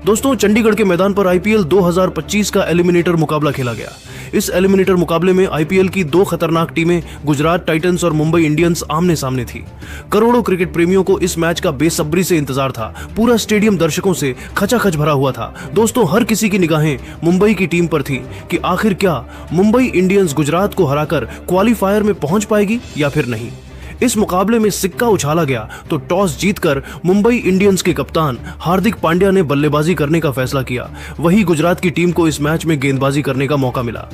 दोस्तों, चंडीगढ़ के मैदान पर आईपीएल 2025 का एलिमिनेटर मुकाबला खेला गया। इस एलिमिनेटर मुकाबले में आईपीएल की दो खतरनाक टीमें गुजरात टाइटंस और मुंबई इंडियंस आमने सामने थी। करोड़ों क्रिकेट प्रेमियों को इस मैच का बेसब्री से इंतजार था। पूरा स्टेडियम दर्शकों से खचाखच भरा हुआ था। दोस्तों, हर किसी की निगाहें मुंबई की टीम पर थी कि आखिर क्या मुंबई इंडियंस गुजरात को हराकर क्वालिफायर में पहुंच पाएगी या फिर नहीं। इस मुकाबले में सिक्का उछाला गया तो टॉस जीतकर मुंबई इंडियंस के कप्तान हार्दिक पांड्या ने बल्लेबाजी करने का फैसला किया। वहीं गुजरात की टीम को इस मैच में गेंदबाजी करने का मौका मिला।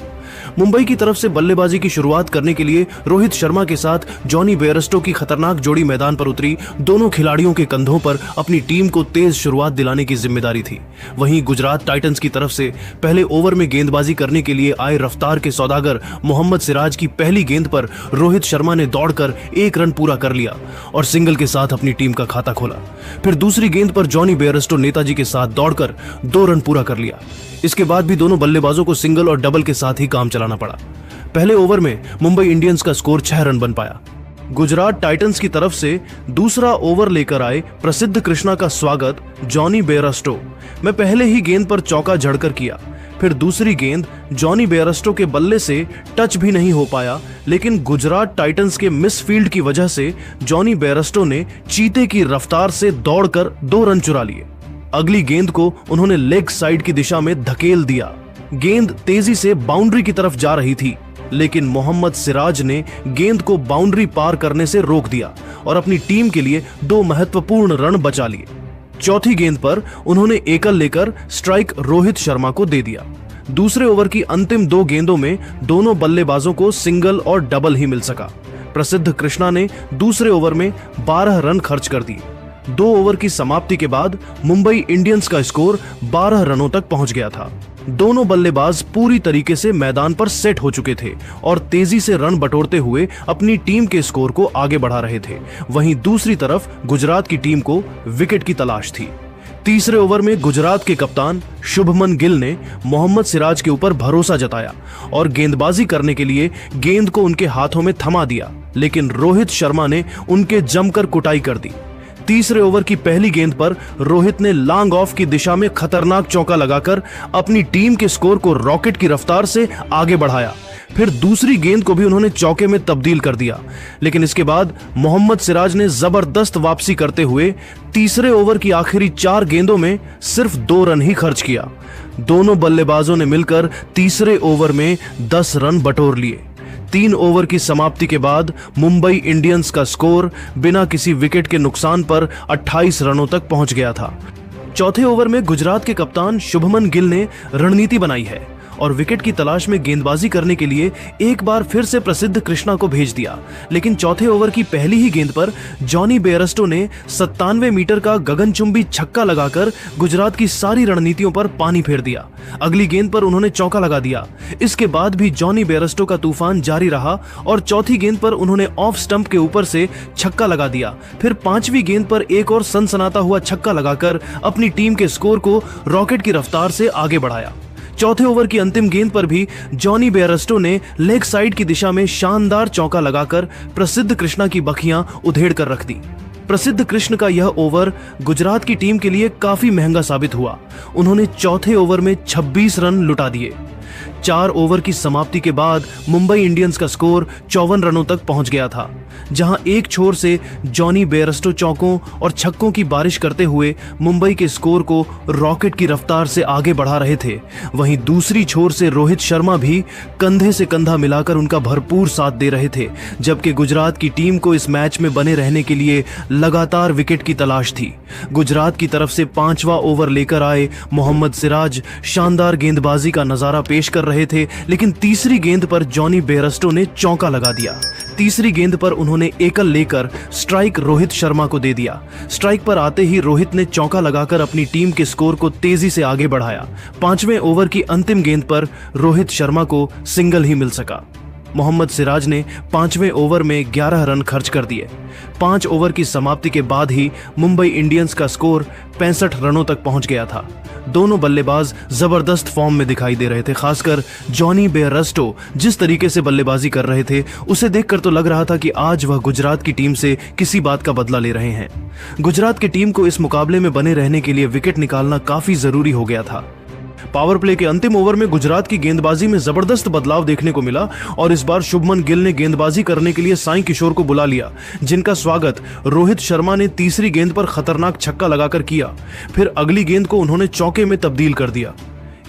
मुंबई की तरफ से बल्लेबाजी की शुरुआत करने के लिए रोहित शर्मा के साथ जॉनी बेयरस्टो की खतरनाक जोड़ी मैदान पर उतरी। दोनों खिलाड़ियों के कंधों पर अपनी टीम को तेज शुरुआत दिलाने की जिम्मेदारी थी। वहीं गुजरात टाइटंस की तरफ से पहले ओवर में गेंदबाजी करने के लिए आए रफ्तार के सौदागर मोहम्मद सिराज की पहली गेंद पर रोहित शर्मा ने दौड़कर 1 रन पूरा कर लिया और सिंगल के साथ अपनी टीम का खाता खोला। फिर दूसरी गेंद पर जॉनी बेयरस्टो नेताजी के साथ दौड़कर 2 रन पूरा कर लिया। इसके बाद भी दोनों बल्लेबाजों को सिंगल और डबल के साथ ही काम चलाना पड़ा। पहले ओवर में मुंबई इंडियंस का स्कोर 6 रन बन पाया। गुजरात टाइटंस की तरफ से दूसरा ओवर लेकर आए प्रसिद्ध कृष्णा का स्वागत जॉनी बेयरस्टो। मैं पहले ही गेंद पर चौका झड़कर किया। फिर दूसरी गेंद जॉनी बेयरस्टो के बल्ले से टच भी नहीं हो पाया, लेकिन गुजरात टाइटंस के मिस फील्ड की वजह से जॉनी बेयरस्टो ने चीते की रफ्तार से दौड़कर 2 रन चुरा लिए। अगली गेंद को उन्होंने लेग साइड की दिशा में धकेल दिया। गेंद तेजी से बाउंड्री की तरफ जा रही थी, लेकिन मोहम्मद सिराज ने गेंद को बाउंड्री पार करने से रोक दिया और अपनी टीम के लिए 2 महत्वपूर्ण रन बचा लिए। चौथी गेंद पर उन्होंने एकल लेकर स्ट्राइक रोहित शर्मा को दे दिया। दूसरे ओवर की अंतिम 2 गेंदों में दोनों बल्लेबाजों को सिंगल और डबल ही मिल सका। प्रसिद्ध कृष्णा ने दूसरे ओवर में 12 रन खर्च कर दिए। 2 ओवर की समाप्ति के बाद मुंबई इंडियंस का स्कोर 12 रनों तक पहुंच गया था। दोनों बल्लेबाज पूरी तरीके से मैदान पर सेट हो चुके थे और तेजी से रन बटोरते हुए अपनी टीम के स्कोर को आगे बढ़ा रहे थे। वहीं दूसरी तरफ गुजरात की टीम को विकेट की तलाश थी। तीसरे ओवर में गुजरात के कप्तान शुभमन गिल ने मोहम्मद सिराज के ऊपर भरोसा जताया और गेंदबाजी करने के लिए गेंद को उनके हाथों में थमा दिया, लेकिन रोहित शर्मा ने उनके जमकर कुटाई कर दी। तीसरे ओवर की पहली गेंद पर रोहित ने लॉन्ग ऑफ की दिशा में खतरनाक चौका लगाकर अपनी टीम के स्कोर को रॉकेट की रफ्तार से आगे बढ़ाया। फिर दूसरी गेंद को भी उन्होंने चौके में तब्दील कर दिया, लेकिन इसके बाद मोहम्मद सिराज ने जबरदस्त वापसी करते हुए तीसरे ओवर की आखिरी 4 गेंदों में सिर्फ 2 रन ही खर्च किया। दोनों बल्लेबाजों ने मिलकर तीसरे ओवर में 10 रन बटोर लिए। 3 ओवर की समाप्ति के बाद मुंबई इंडियंस का स्कोर बिना किसी विकेट के नुकसान पर 28 रनों तक पहुंच गया था। चौथे ओवर में गुजरात के कप्तान शुभमन गिल ने रणनीति बनाई है और विकेट की तलाश में गेंदबाजी करने के लिए एक बार फिर से प्रसिद्ध कृष्णा को भेज दिया, लेकिन चौथे ओवर की पहली ही गेंद पर जॉनी बेयरस्टो ने 97 मीटर का गगनचुंबी छक्का लगाकर गुजरात की सारी रणनीतियों पर पानी फेर दिया। अगली गेंद पर उन्होंने चौका लगा दिया। इसके बाद भी जॉनी बेयरस्टो का तूफान जारी रहा और चौथी गेंद पर उन्होंने ऑफ स्टंप के ऊपर से छक्का लगा दिया। फिर 5वीं गेंद पर एक और सनसनाता हुआ छक्का लगाकर अपनी टीम के स्कोर को रॉकेट की रफ्तार से आगे बढ़ाया। चौथे ओवर की अंतिम गेंद पर भी जॉनी बेयरस्टो ने लेग साइड की दिशा में शानदार चौका लगाकर प्रसिद्ध कृष्णा की बखियां उधेड़ कर रख दी। प्रसिद्ध कृष्ण का यह ओवर गुजरात की टीम के लिए काफी महंगा साबित हुआ। उन्होंने चौथे ओवर में 26 रन लुटा दिए। 4 ओवर की समाप्ति के बाद मुंबई इंडियंस का स्कोर 54 रनों तक पहुंच गया था, जहां एक छोर से जॉनी बेयरस्टो चौकों और छक्कों की बारिश करते हुए मुंबई के स्कोर को रॉकेट की रफ्तार से आगे बढ़ा रहे थे। वहीं दूसरी छोर से रोहित शर्मा भी कंधे से कंधा मिलाकर उनका भरपूर साथ दे रहे थे, जबकि गुजरात की टीम को इस मैच में बने रहने के लिए लगातार विकेट की तलाश थी। गुजरात की तरफ से 5वां ओवर लेकर आए मोहम्मद सिराज शानदार गेंदबाजी का नजारा पेश कर रहे थे, लेकिन तीसरी गेंद पर जॉनी बेयरस्टो ने चौका लगा दिया। तीसरी गेंद पर उन्होंने एकल लेकर स्ट्राइक रोहित शर्मा को दे दिया। स्ट्राइक पर आते ही रोहित ने चौका लगाकर अपनी टीम के स्कोर को तेजी से आगे बढ़ाया। 5वें ओवर की अंतिम गेंद पर रोहित शर्मा को सिंगल ही मिल सका। मोहम्मद सिराज ने 5वें ओवर में 11 रन खर्च कर दिए। 5 ओवर की समाप्ति के बाद ही मुंबई इंडियंस का स्कोर 65 रनों तक पहुंच गया था। दोनों बल्लेबाज जबरदस्त फॉर्म में दिखाई दे रहे थे। खासकर जॉनी बेयरस्टो जिस तरीके से बल्लेबाजी कर रहे थे, उसे देखकर तो लग रहा था कि आज वह गुजरात की टीम से किसी बात का बदला ले रहे हैं। गुजरात की टीम को इस मुकाबले में बने रहने के लिए विकेट निकालना काफी जरूरी हो गया था। पावर प्ले के अंतिम ओवर में गुजरात की गेंदबाजी में जबरदस्त बदलाव देखने को मिला और इस बार शुभमन गिल ने गेंदबाजी करने के लिए साई किशोर को बुला लिया, जिनका स्वागत रोहित शर्मा ने तीसरी गेंद पर खतरनाक छक्का लगाकर किया। फिर अगली गेंद को उन्होंने चौके में तब्दील कर दिया।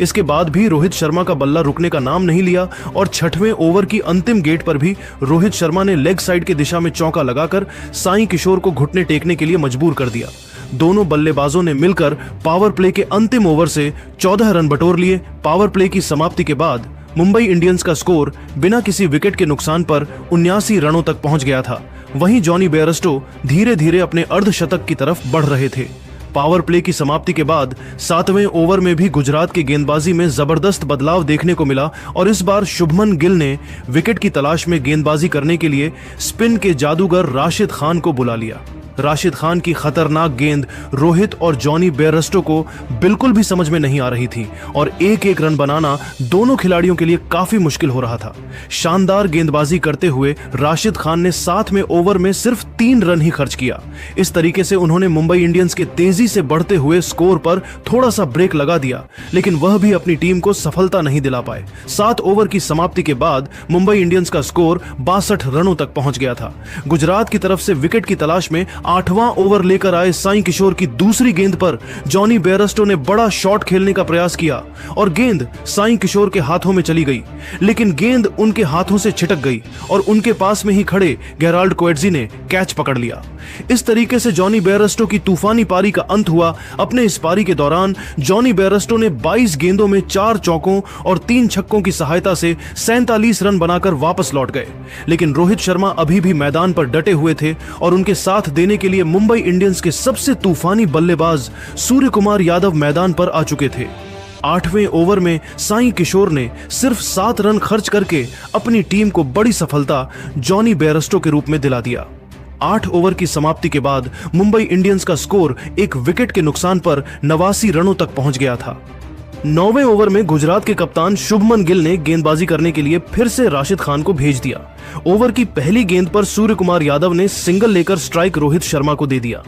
इसके बाद भी रोहित शर्मा का बल्ला रुकने का नाम नहीं लिया और 6वें ओवर की अंतिम गेट पर भी रोहित शर्मा ने लेग साइड की दिशा में चौका लगाकर साई किशोर को घुटने टेकने के लिए मजबूर कर दिया। दोनों बल्लेबाजों ने मिलकर पावर प्ले के अंतिम ओवर से 14 रन बटोर लिए। पावर प्ले की समाप्ति के बाद मुंबई इंडियंस का स्कोर बिना किसी विकेट के नुकसान पर 79 रनों तक पहुंच गया था। वहीं जॉनी बेयरस्टो धीरे धीरे अपने अर्धशतक की तरफ बढ़ रहे थे। पावर प्ले की समाप्ति के बाद 7वें ओवर में भी गुजरात की गेंदबाजी में जबरदस्त बदलाव देखने को मिला और इस बार शुभमन गिल ने विकेट की तलाश में गेंदबाजी करने के लिए स्पिन के जादूगर राशिद खान को बुला लिया। राशिद खान की खतरनाक गेंद रोहित और जॉनी बेयरस्टो को बिल्कुल भी समझ में नहीं आ रही थी और एक एक रन बनाना दोनों खिलाड़ियों के लिए काफी मुश्किल हो रहा था। शानदार गेंदबाजी करते हुए राशिद खान ने 7वें ओवर में सिर्फ 3 रन ही खर्च किया। इस तरीके से उन्होंने मुंबई इंडियंस के तेजी से बढ़ते हुए स्कोर पर थोड़ा सा ब्रेक लगा दिया, लेकिन वह भी अपनी टीम को सफलता नहीं दिला पाए। 7 ओवर की समाप्ति के बाद मुंबई इंडियंस का स्कोर 62 रनों तक पहुंच गया था। गुजरात की तरफ से विकेट की तलाश में 8वां ओवर लेकर आए साई किशोर की दूसरी गेंद पर जॉनी बेयरस्टो ने बड़ा शॉट खेलने का प्रयास किया और गेंद साई किशोर के हाथों में चली गई, लेकिन गेंद उनके हाथों से छिटक गई और उनके पास में ही खड़े गेराल्ड कोएट्जी ने कैच पकड़ लिया। इस तरीके से जॉनी बेयरस्टो की तूफानी पारी का अंत हुआ। अपने इस पारी के दौरान जॉनी बेयरस्टो ने 22 गेंदों में 4 चौकों और 3 छक्कों की सहायता से 47 रन बनाकर वापस लौट गए, लेकिन रोहित शर्मा अभी भी मैदान पर डटे हुए थे और उनके साथ देने के लिए मुंबई इंडियंस के सबसे तूफानी बल्लेबाज सूर्य कुमार यादव मैदान पर आ चुके थे। 8वें ओवर में साई किशोर ने सिर्फ 7 रन खर्च करके अपनी टीम को बड़ी सफलता जॉनी बेयरस्टो के रूप में दिला दिया। 8 ओवर की समाप्ति के बाद मुंबई इंडियंस का स्कोर एक विकेट के नुकसान पर 89 रनों तक पहुंच गया था। 9वें ओवर में गुजरात के कप्तान शुभमन गिल ने गेंदबाजी करने के लिए फिर से राशिद खान को भेज दिया। ओवर की पहली गेंद पर सूर्य कुमार यादव ने सिंगल लेकर स्ट्राइक रोहित शर्मा को दे दिया।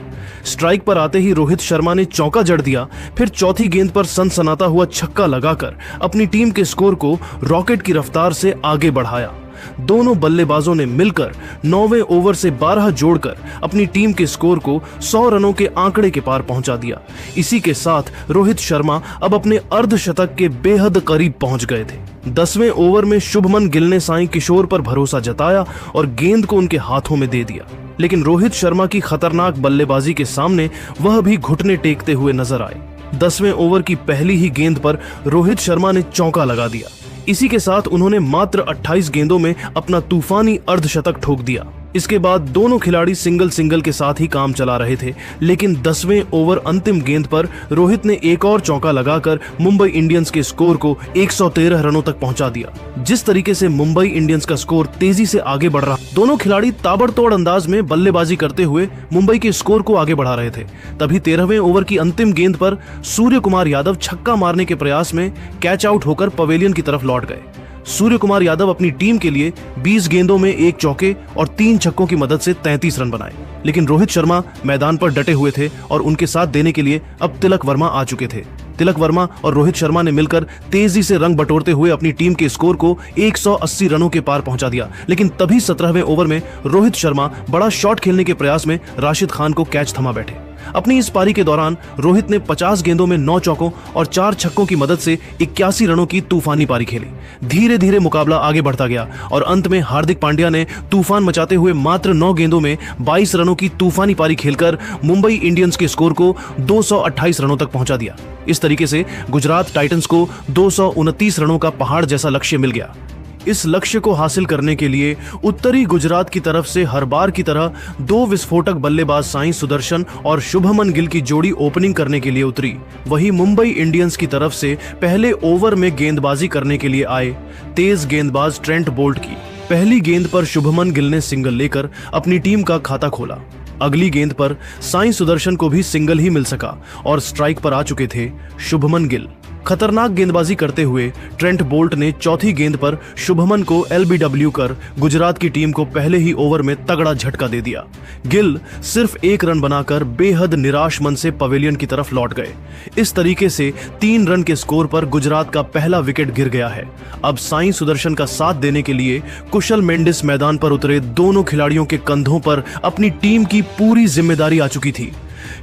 स्ट्राइक पर आते ही रोहित शर्मा ने चौका जड़ दिया, फिर चौथी गेंद पर सनसनाता हुआ छक्का लगाकर अपनी टीम के स्कोर को रॉकेट की रफ्तार से आगे बढ़ाया। दोनों बल्लेबाजों ने मिलकर 9वें ओवर से 12 जोड़कर अपनी टीम के स्कोर को 100 रनों के आंकड़े के पार पहुंचा दिया। इसी के साथ रोहित शर्मा अब अपने अर्धशतक के बेहद करीब पहुंच गए थे। 10वें ओवर में शुभमन गिल ने साई किशोर पर भरोसा जताया और गेंद को उनके हाथों में दे दिया, लेकिन रोहित शर्मा की खतरनाक बल्लेबाजी के सामने वह भी घुटने टेकते हुए नजर आए। 10वें ओवर की पहली ही गेंद पर रोहित शर्मा ने चौका लगा दिया। इसी के साथ उन्होंने मात्र 28 गेंदों में अपना तूफानी अर्धशतक ठोक दिया। इसके बाद दोनों खिलाड़ी सिंगल के साथ ही काम चला रहे थे, लेकिन 10वें ओवर अंतिम गेंद पर रोहित ने एक और चौका लगाकर मुंबई इंडियंस के स्कोर को 113 रनों तक पहुंचा दिया। जिस तरीके से मुंबई इंडियंस का स्कोर तेजी से आगे बढ़ रहा, दोनों खिलाड़ी ताबड़तोड़ अंदाज में बल्लेबाजी करते हुए मुंबई के स्कोर को आगे बढ़ा रहे थे। तभी 13वें ओवर की अंतिम गेंद पर सूर्य कुमार यादव छक्का मारने के प्रयास में कैच आउट होकर पवेलियन की तरफ लौट गए। सूर्य कुमार यादव अपनी टीम के लिए 20 गेंदों में 1 चौके और 3 छक्कों की मदद से 33 रन बनाए, लेकिन रोहित शर्मा मैदान पर डटे हुए थे और उनके साथ देने के लिए अब तिलक वर्मा आ चुके थे। तिलक वर्मा और रोहित शर्मा ने मिलकर तेजी से रंग बटोरते हुए अपनी टीम के स्कोर को 180 रनों के पार पहुंचा दिया, लेकिन तभी 17वें ओवर में रोहित शर्मा बड़ा शॉट खेलने के प्रयास में राशिद खान को कैच थमा बैठे। अपनी इस पारी के दौरान रोहित ने 50 गेंदों में 9 चौकों और 4 छक्कों की मदद से 81 रनों की तूफानी पारी खेली। धीरे धीरे मुकाबला आगे बढ़ता गया और अंत में हार्दिक पांड्या ने तूफान मचाते हुए मात्र 9 गेंदों में 22 रनों की तूफानी पारी खेलकर मुंबई इंडियंस के स्कोर को 228 रनों तक पहुंचा दिया। इस तरीके से गुजरात टाइटंस को 229 रनों का पहाड़ जैसा लक्ष्य मिल गया। इस लक्ष्य को हासिल करने के लिए उत्तरी गुजरात की तरफ से हर बार की तरह 2 विस्फोटक बल्लेबाज साई सुदर्शन और शुभमन गिल की जोड़ी ओपनिंग करने के लिए उतरी। वहीं मुंबई इंडियंस की तरफ से पहले ओवर में गेंदबाजी करने के लिए आए तेज गेंदबाज ट्रेंट बोल्ट की पहली गेंद पर शुभमन गिल ने सिंगल लेकर अपनी टीम का खाता खोला। अगली गेंद पर साई सुदर्शन को भी सिंगल ही मिल सका और स्ट्राइक पर आ चुके थे शुभमन गिल। खतरनाक गेंदबाजी करते हुए ट्रेंट बोल्ट ने चौथी गेंद पर शुभमन को एलबीडब्ल्यू कर गुजरात की टीम को पहले ही ओवर में तगड़ा झटका दे दिया। गिल सिर्फ 1 रन बनाकर बेहद निराश मन से पवेलियन की तरफ लौट गए। इस तरीके से 3 रन के स्कोर पर गुजरात का पहला विकेट गिर गया है। अब साई सुदर्शन का साथ देने के लिए कुशल मेंडिस मैदान पर उतरे। दोनों खिलाड़ियों के कंधों पर अपनी टीम की पूरी जिम्मेदारी आ चुकी थी।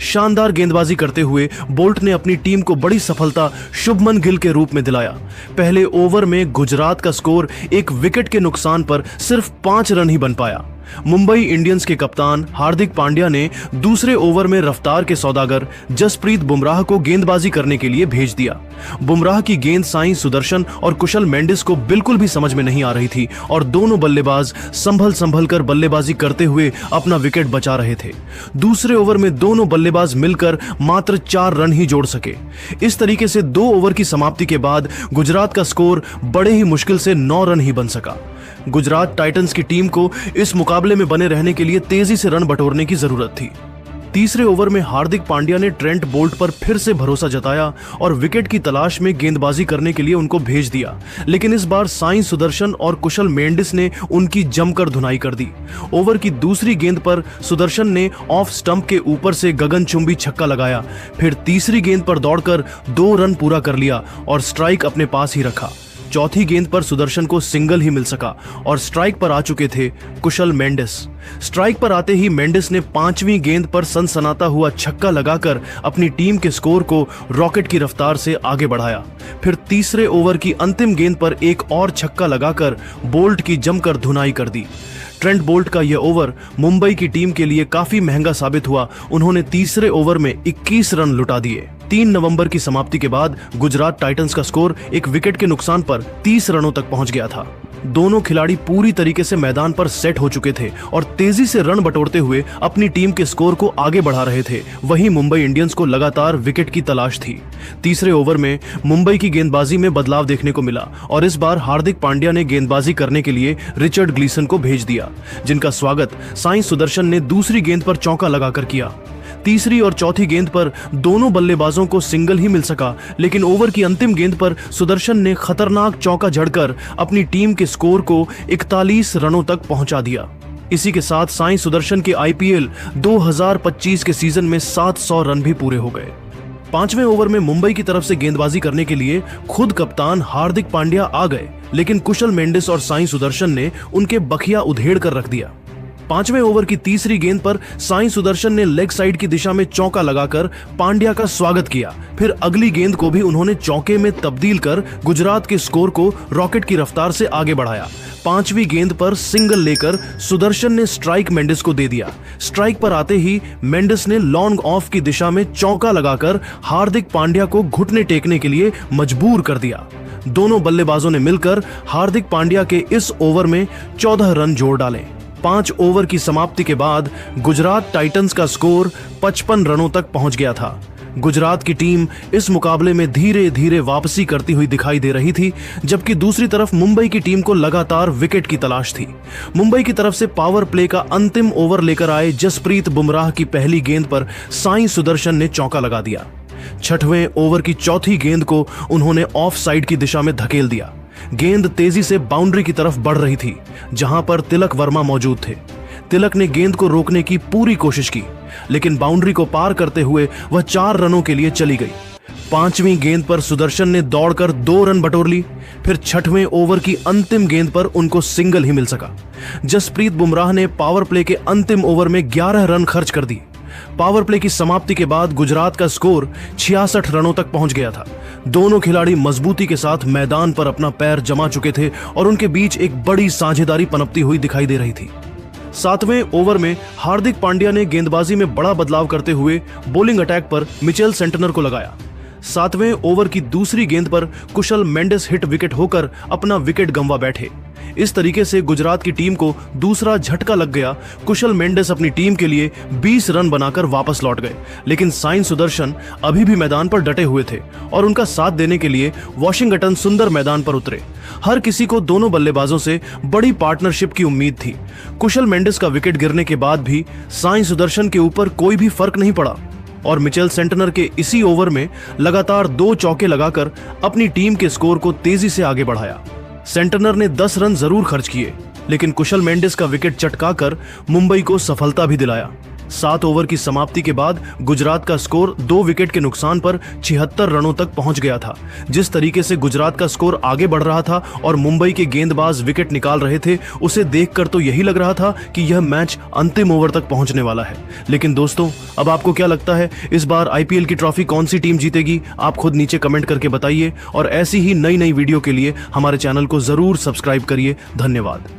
शानदार गेंदबाजी करते हुए बोल्ट ने अपनी टीम को बड़ी सफलता शुभमन गिल के रूप में दिलाया। पहले ओवर में गुजरात का स्कोर 1 विकेट के नुकसान पर सिर्फ 5 रन ही बन पाया। मुंबई इंडियंस के कप्तान हार्दिक पांड्या ने दूसरे ओवर में रफ्तार के सौदागर जसप्रीत बुमराह को गेंदबाजी करने के लिए भेज दिया। बुमराह की गेंद साई सुदर्शन और कुशल मेंडिस को बिल्कुल भी समझ में नहीं आ रही थी और दोनों बल्लेबाज संभल कर बल्लेबाजी करते हुए अपना विकेट बचा रहे थे। दूसरे ओवर में दोनों बल्लेबाज मिलकर मात्र 4 रन ही जोड़ सके। इस तरीके से 2 ओवर की समाप्ति के बाद गुजरात का स्कोर बड़े ही मुश्किल से 9 रन ही बन सका। गुजरात टाइटंस की टीम को इस मुकाबले में बने रहने के लिए तेजी से रन बटोरने की जरूरत थी। तीसरे ओवर में हार्दिक पांड्या ने ट्रेंट बोल्ट पर फिर से भरोसा जताया और विकेट की तलाश में गेंदबाजी करने के लिए उनको भेज दिया, लेकिन इस बार साई सुदर्शन और कुशल मेंडिस ने उनकी जमकर धुनाई कर दी। ओवर की दूसरी गेंद पर सुदर्शन ने ऑफ स्टंप के ऊपर से गगनचुंबी छक्का लगाया। फिर तीसरी गेंद पर दौड़कर 2 रन पूरा कर लिया और स्ट्राइक अपने पास ही रखा। चौथी गेंद पर सुदर्शन को सिंगल ही मिल सका और स्ट्राइक पर आ चुके थे कुशल मेंडिस। स्ट्राइक पर आते ही मेंडिस ने 5वीं गेंद पर सनसनाता हुआ छक्का लगाकर अपनी टीम के स्कोर को रॉकेट की रफ्तार से आगे बढ़ाया। फिर तीसरे ओवर की अंतिम गेंद पर एक और छक्का लगाकर बोल्ट की जमकर धुनाई कर दी। ट्रेंट बोल्ट का यह ओवर मुंबई की टीम के लिए काफी महंगा साबित हुआ। उन्होंने तीसरे ओवर में 21 रन लुटा दिए। 3 नवंबर की समाप्ति के बाद गुजरात टाइटंस का स्कोर 1 विकेट के नुकसान पर 30 रनों तक पहुंच गया था। दोनों खिलाड़ी पूरी तरीके से मैदान पर सेट हो चुके थे और तेजी से रन बटोरते हुए अपनी टीम के स्कोर को आगे बढ़ा रहे थे। वहीं मुंबई इंडियंस को लगातार विकेट की तलाश थी। तीसरे ओवर में मुंबई की गेंदबाजी में बदलाव देखने को मिला और इस बार हार्दिक पांड्या ने गेंदबाजी करने के लिए रिचर्ड ग्लीसन को भेज दिया, जिनका स्वागत साई सुदर्शन ने दूसरी गेंद पर चौका लगाकर किया। तीसरी और चौथी गेंद पर दोनों बल्लेबाजों को सिंगल ही मिल सका, लेकिन ओवर की अंतिम गेंद पर सुदर्शन ने खतरनाक चौका जड़कर अपनी टीम के स्कोर को 41 रनों तक पहुंचा दिया। इसी के साथ साई सुदर्शन के आईपीएल 2025 के सीजन में 700 रन भी पूरे हो गए। 5वें ओवर में मुंबई की तरफ से गेंदबाजी करने के लिए खुद कप्तान हार्दिक पांड्या आ गए, लेकिन कुशल मेंडिस और साई सुदर्शन ने उनके बखिया उधेड़ कर रख दिया। 5वें ओवर की तीसरी गेंद पर साई सुदर्शन ने लेग साइड की दिशा में चौका लगाकर पांड्या का स्वागत किया। फिर अगली गेंद को भी उन्होंने चौके में तब्दील कर गुजरात के स्कोर को रॉकेट की रफ्तार से आगे बढ़ाया। 5वीं गेंद पर सिंगल लेकर सुदर्शन ने स्ट्राइक मेंडिस को दे दिया। स्ट्राइक पर आते ही मेंडिस ने लॉन्ग ऑफ की दिशा में चौका लगाकर हार्दिक पांड्या को घुटने टेकने के लिए मजबूर कर दिया। दोनों बल्लेबाजों ने मिलकर हार्दिक पांड्या के इस ओवर में 14 रन जोड़ डाले। 5 ओवर की समाप्ति के बाद गुजरात टाइटंस का स्कोर 55 रनों तक पहुंच गया था। गुजरात की टीम इस मुकाबले में धीरे धीरे वापसी करती हुई दिखाई दे रही थी, जबकि दूसरी तरफ मुंबई की टीम को लगातार विकेट की तलाश थी। मुंबई की तरफ से पावर प्ले का अंतिम ओवर लेकर आए जसप्रीत बुमराह की पहली गेंद पर साई सुदर्शन ने चौका लगा दिया। 6वें ओवर की चौथी गेंद को उन्होंने ऑफ साइड की दिशा में धकेल दिया। गेंद तेजी से बाउंड्री की तरफ बढ़ रही थी, जहां पर तिलक वर्मा मौजूद थे। तिलक ने गेंद को रोकने की पूरी कोशिश की, लेकिन बाउंड्री को पार करते हुए वह 4 रनों के लिए चली गई। 5वीं गेंद पर सुदर्शन ने दौड़कर 2 रन बटोर ली। फिर 6वें ओवर की अंतिम गेंद पर उनको सिंगल ही मिल सका। जसप्रीत बुमराह ने पावर प्ले के अंतिम ओवर में 11 रन खर्च कर दी। पावर प्ले की समाप्ति के बाद गुजरात का स्कोर 66 रनों तक पहुंच गया था। दोनों खिलाड़ी मजबूती के साथ मैदान पर अपना पैर जमा चुके थे और उनके बीच एक बड़ी साझेदारी पनपती हुई दिखाई दे रही थी। 7वें ओवर में हार्दिक पांड्या ने गेंदबाजी में बड़ा बदलाव करते हुए बॉलिंग अटैक पर मिचेल सेंटनर को लगाया। 7वें ओवर की दूसरी गेंद पर कुशल मेंडिस हिट विकेट होकर अपना विकेट गंवा बैठे। इस तरीके से गुजरात की टीम को दूसरा झटका लग गया। कुशल मेंडिस अपनी टीम के लिए 20 रन बनाकर वापस लौट गए, लेकिन साई सुदर्शन अभी भी मैदान पर डटे हुए थे और उनका साथ देने के लिए वॉशिंगटन सुंदर मैदान पर उतरे। हर किसी को दोनों बल्लेबाजों से बड़ी पार्टनरशिप की उम्मीद थी। कुशल मेंडिस का विकेट गिरने के बाद भी साई सुदर्शन के ऊपर कोई भी फर्क नहीं पड़ा और मिचेल सेंटनर के इसी ओवर में लगातार 2 चौके लगाकर अपनी टीम के स्कोर को तेजी से आगे बढ़ाया। सेंटनर ने 10 रन जरूर खर्च किए, लेकिन कुशल मेंडिस का विकेट चटकाकर मुंबई को सफलता भी दिलाया। 7 ओवर की समाप्ति के बाद गुजरात का स्कोर 2 विकेट के नुकसान पर 76 रनों तक पहुंच गया था। जिस तरीके से गुजरात का स्कोर आगे बढ़ रहा था और मुंबई के गेंदबाज विकेट निकाल रहे थे, उसे देखकर तो यही लग रहा था कि यह मैच अंतिम ओवर तक पहुंचने वाला है। लेकिन दोस्तों, अब आपको क्या लगता है, इस बार आईपीएल की ट्रॉफी कौन सी टीम जीतेगी? आप खुद नीचे कमेंट करके बताइए और ऐसी ही नई वीडियो के लिए हमारे चैनल को जरूर सब्सक्राइब करिए। धन्यवाद।